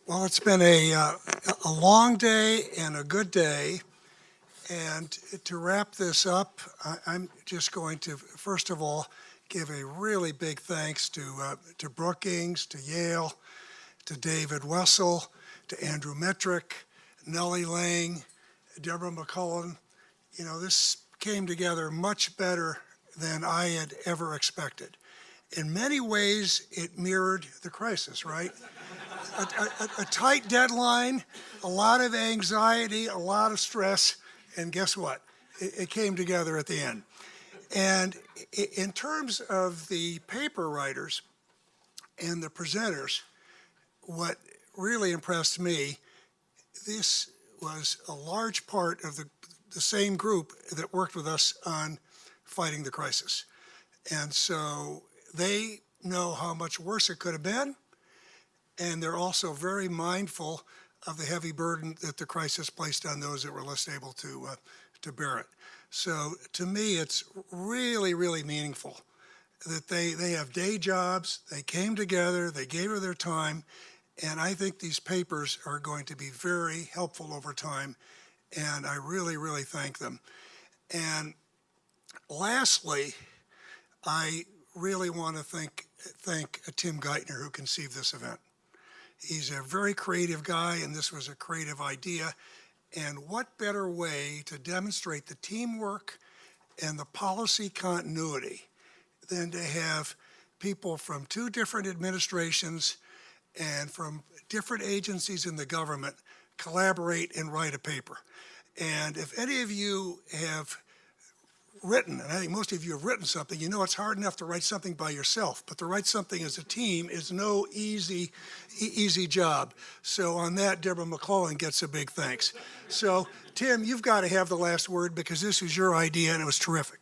Well, it's been a long day and a good day. And to wrap this up, I'm just going to, first of all, give a really big thanks to Brookings, to Yale, to David Wessel, to Andrew Metrick, Nellie Lang, Deborah McCullen. You know, this came together much better than I had ever expected. In many ways, it mirrored the crisis, right? A tight deadline, a lot of anxiety, a lot of stress, and guess what? It came together at the end. And in terms of the paper writers and the presenters, what really impressed me, this was a large part of the same group that worked with us on fighting the crisis. And so they know how much worse it could have been, and they're also very mindful of the heavy burden that the crisis placed on those that were less able to bear it. So to me, it's really, really meaningful that they have day jobs, they came together, they gave her their time, and I think these papers are going to be very helpful over time, and I really, really thank them. And lastly, I really want to thank Tim Geithner, who conceived this event. He's a very creative guy, and this was a creative idea. And what better way to demonstrate the teamwork and the policy continuity than to have people from two different administrations and from different agencies in the government collaborate and write a paper. And if any of you have written, and I think most of you have written something, you know it's hard enough to write something by yourself, but to write something as a team is no easy job. So on that, Deborah McCullen gets a big thanks. So Tim, you've got to have the last word because this was your idea and it was terrific.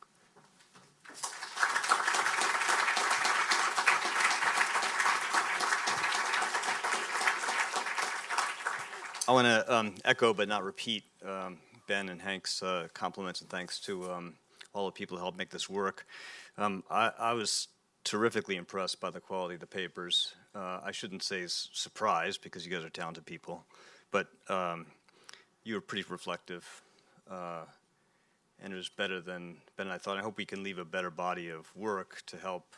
I want to echo but not repeat Ben and Hank's compliments and thanks to all the people who helped make this work. I was terrifically impressed by the quality of the papers. I shouldn't say surprised because you guys are talented people, but you were pretty reflective, and it was better than I thought. I hope we can leave a better body of work to help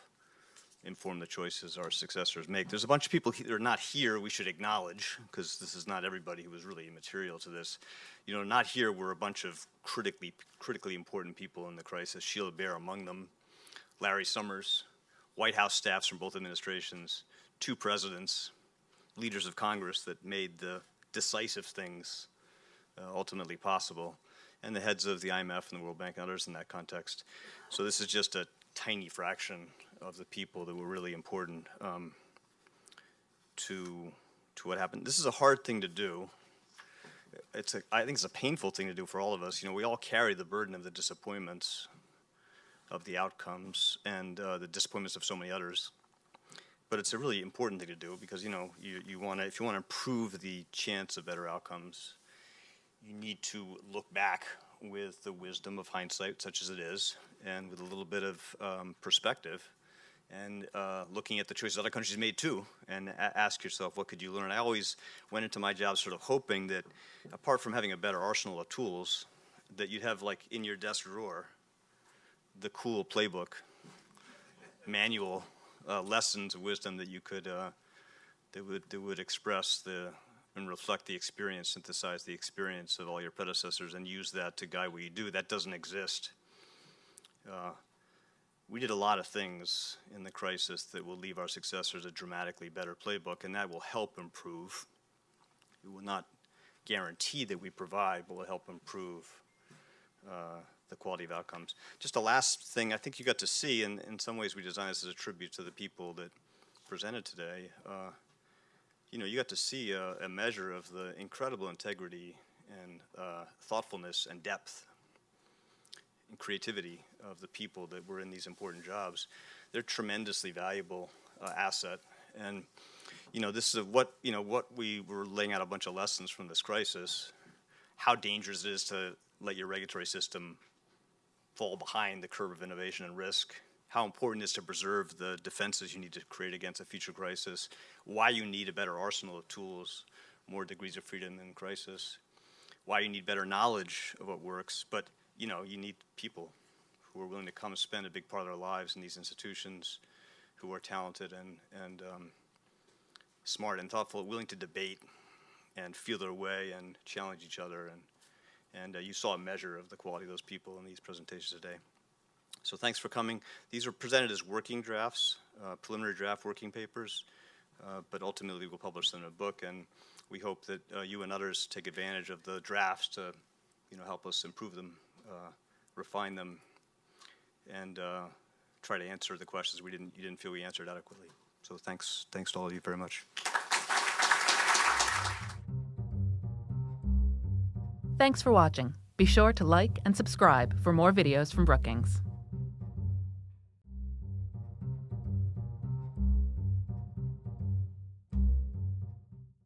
inform the choices our successors make. There's a bunch of people that are not here we should acknowledge, because this is not everybody who was really immaterial to this. You know, not here were a bunch of critically important people in the crisis, Sheila Bair among them, Larry Summers, White House staffs from both administrations, two presidents, leaders of Congress that made the decisive things ultimately possible, and the heads of the IMF and the World Bank and others in that context. So this is just a tiny fraction of the people that were really important to what happened. This is a hard thing to do. I think it's a painful thing to do for all of us. You know, we all carry the burden of the disappointments of the outcomes and the disappointments of so many others. But it's a really important thing to do because, you know, you want to, if you want to improve the chance of better outcomes, you need to look back with the wisdom of hindsight, such as it is, and with a little bit of perspective, and looking at the choices other countries made too, and ask yourself, what could you learn? I always went into my job sort of hoping that, apart from having a better arsenal of tools, that you'd have, like, in your desk drawer, the cool playbook, manual, lessons of wisdom that you could, that would express and reflect the experience, synthesize the experience of all your predecessors, and use that to guide what you do. That doesn't exist. We did a lot of things in the crisis that will leave our successors a dramatically better playbook, and that will help improve. We will not guarantee that we provide, but will help improve the quality of outcomes. Just a last thing, I think you got to see, and in some ways we designed this as a tribute to the people that presented today. You know, you got to see a measure of the incredible integrity and thoughtfulness and depth and creativity of the people that were in these important jobs. They're tremendously valuable asset. And, you know, this is what we were laying out a bunch of lessons from this crisis, how dangerous it is to let your regulatory system fall behind the curve of innovation and risk, how important it is to preserve the defenses you need to create against a future crisis, why you need a better arsenal of tools more degrees of freedom in crisis, why you need better knowledge of what works, but you need people who are willing to come and spend a big part of their lives in these institutions, who are talented and smart and thoughtful, willing to debate and feel their way and challenge each other. And you saw a measure of the quality of those people in these presentations today. So thanks for coming. These are presented as working drafts, preliminary draft working papers, but ultimately we'll publish them in a book, and we hope that you and others take advantage of the drafts to help us improve them, refine them, and try to answer the questions you didn't feel we answered adequately. So thanks to all of you very much. Thanks for watching. Be sure to like and subscribe for more videos from Brookings.